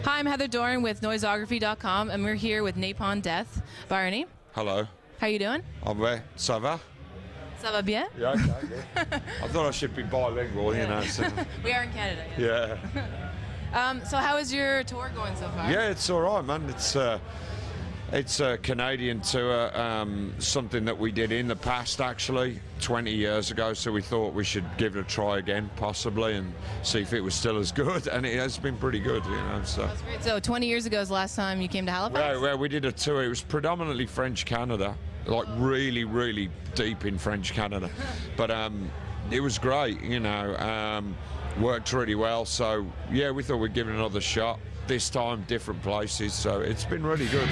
Hi, I'm Heather Doran with Noiseography.com, and we're here with Napalm Death. Barney. Hello. How you doing? I'm there. Ça va? Ça va bien? Yeah, okay. I thought I should be bilingual, you know. So. We are in Canada. Yeah. So how is your tour going so far? Yeah, it's all right, man. It's a Canadian tour, something that we did in the past, actually, 20 years ago, so we thought we should give it a try again, possibly, and see if it was still as good, and it has been pretty good, you know. So. That's great. So 20 years ago is the last time you came to Halifax? Well, we did a tour. It was predominantly French Canada, like really, really deep in French Canada, but it was great, you know, worked really well, so yeah, we thought we'd give it another shot. This time, different places, so it's been really good.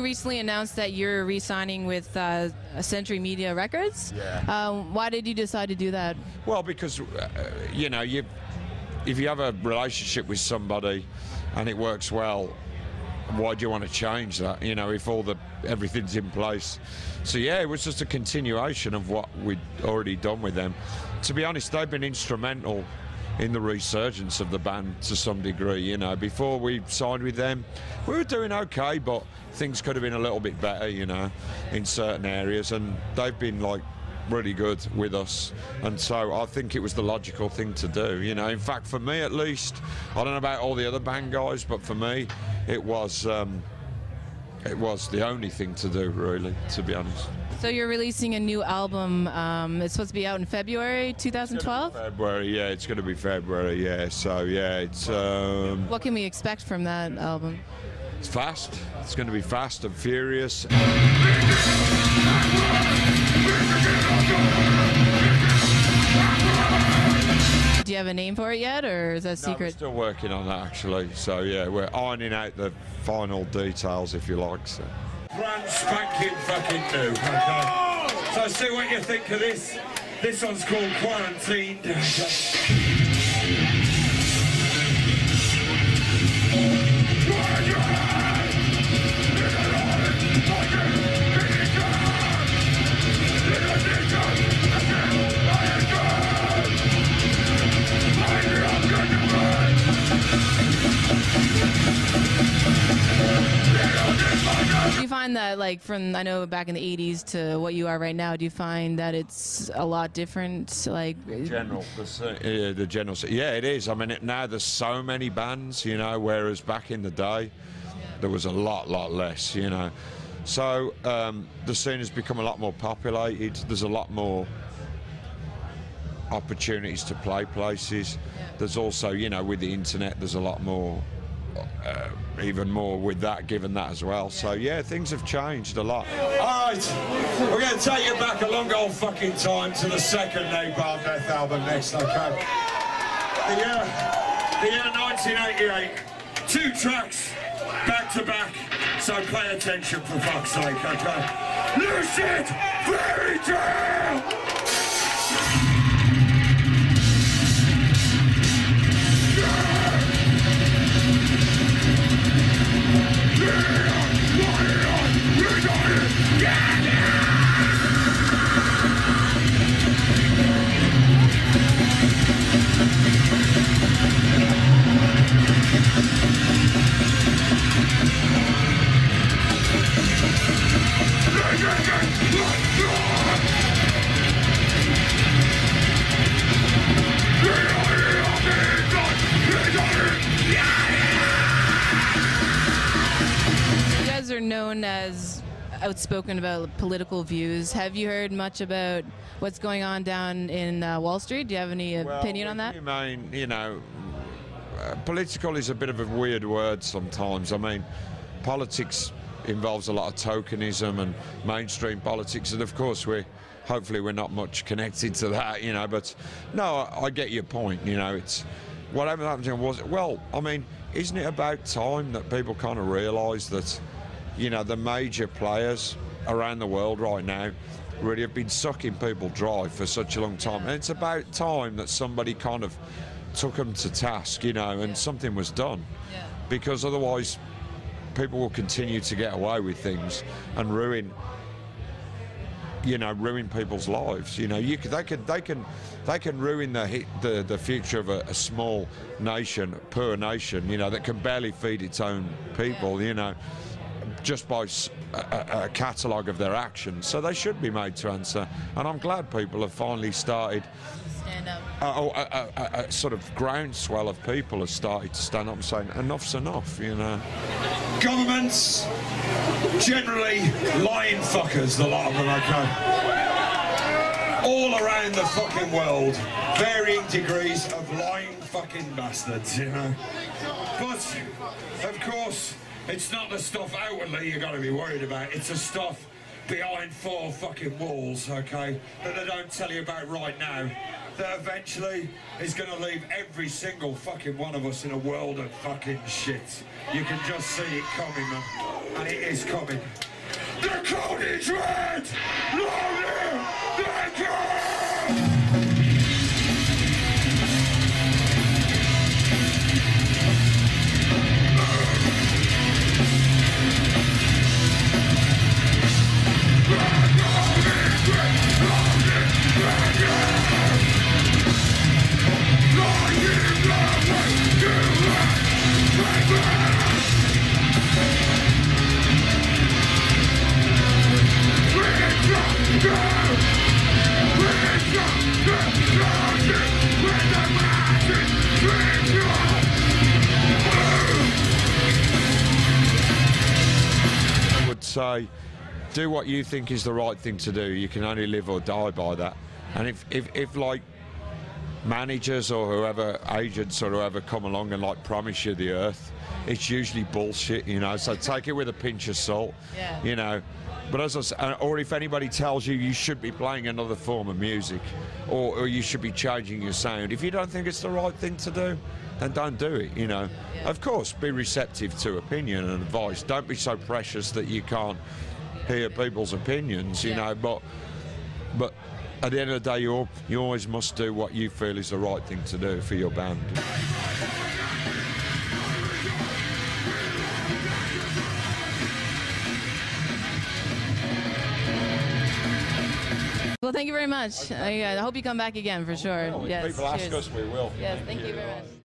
Recently announced that you're re-signing with Century Media Records. Yeah. Why did you decide to do that? Well, because you know, if you have a relationship with somebody and it works well, why do you want to change that? You know, if everything's in place. So yeah, it was just a continuation of what we'd already done with them. To be honest, they've been instrumental in the resurgence of the band to some degree. You know, before we signed with them, we were doing okay, but things could have been a little bit better, you know, in certain areas, and they've been like really good with us, and so I think it was the logical thing to do, you know. In fact, for me at least, I don't know about all the other band guys, but for me it was the only thing to do, really, to be honest. So you're releasing a new album. It's supposed to be out in February 2012? February, yeah, it's going to be February, yeah. So, yeah, it's... What can we expect from that album? It's fast. It's going to be fast and furious. Do you have a name for it yet, or is that a secret? We're still working on that, actually. So, yeah, we're ironing out the final details, if you like, so... Brand spanking fucking new, okay? So see what you think of this. This one's called Quarantined. Do you find that, like, from, I know back in the 80s to what you are right now, do you find that it's a lot different, like... The general, yeah, it is. I mean, now there's so many bands, you know, whereas back in the day, there was a lot less, you know. So, the scene has become a lot more populated. There's a lot more opportunities to play places. There's also, you know, with the internet, there's a lot more... even more with that, given that as well. So yeah, things have changed a lot. All right, we're going to take you back a long old fucking time to the second Napalm Death album next, okay? The year 1988. 2 tracks back to back, so pay attention for fuck's sake, okay? Lucid Fairy Tale! Are known as outspoken about political views. Have you heard much about what's going on down in Wall Street? Do you have any opinion on that? You mean, you know, political is a bit of a weird word sometimes. I mean, politics involves a lot of tokenism and mainstream politics, and of course hopefully we're not much connected to that, you know, but no, I get your point, you know. It's whatever happened was, well, I mean, isn't it about time that people kind of realise that you know, the major players around the world right now really have been sucking people dry for such a long time. And it's about time that somebody kind of took them to task, you know, and something was done. Because otherwise people will continue to get away with things and ruin people's lives. You know, they can ruin the future of a small nation, a poor nation, you know, that can barely feed its own people, you know, just by a catalogue of their actions. So they should be made to answer. And I'm glad people have finally started. Stand up. A sort of groundswell of people have started to stand up and saying enough's enough, you know. Governments, generally lying fuckers, the lot of them, okay? All around the fucking world, varying degrees of lying fucking bastards, you know. But, of course, it's not the stuff outwardly you got to be worried about, it's the stuff behind four fucking walls, okay, that they don't tell you about right now, that eventually is going to leave every single fucking one of us in a world of fucking shit. You can just see it coming, man, and it is coming. The code is red! Lonely! The code! I would say, do what you think is the right thing to do. You can only live or die by that. And if like managers or whoever, agents or whoever come along and like promise you the earth, it's usually bullshit, you know, so take it with a pinch of salt, you know. But as I say, or if anybody tells you you should be playing another form of music or you should be changing your sound, if you don't think it's the right thing to do, then don't do it, you know. Of course, be receptive to opinion and advice. Don't be so precious that you can't hear people's opinions, you know, but at the end of the day, you always must do what you feel is the right thing to do for your band. Well, thank you very much. I hope you come back again for sure. If yes, people ask cheers. us, we will. Yes, thank you very much.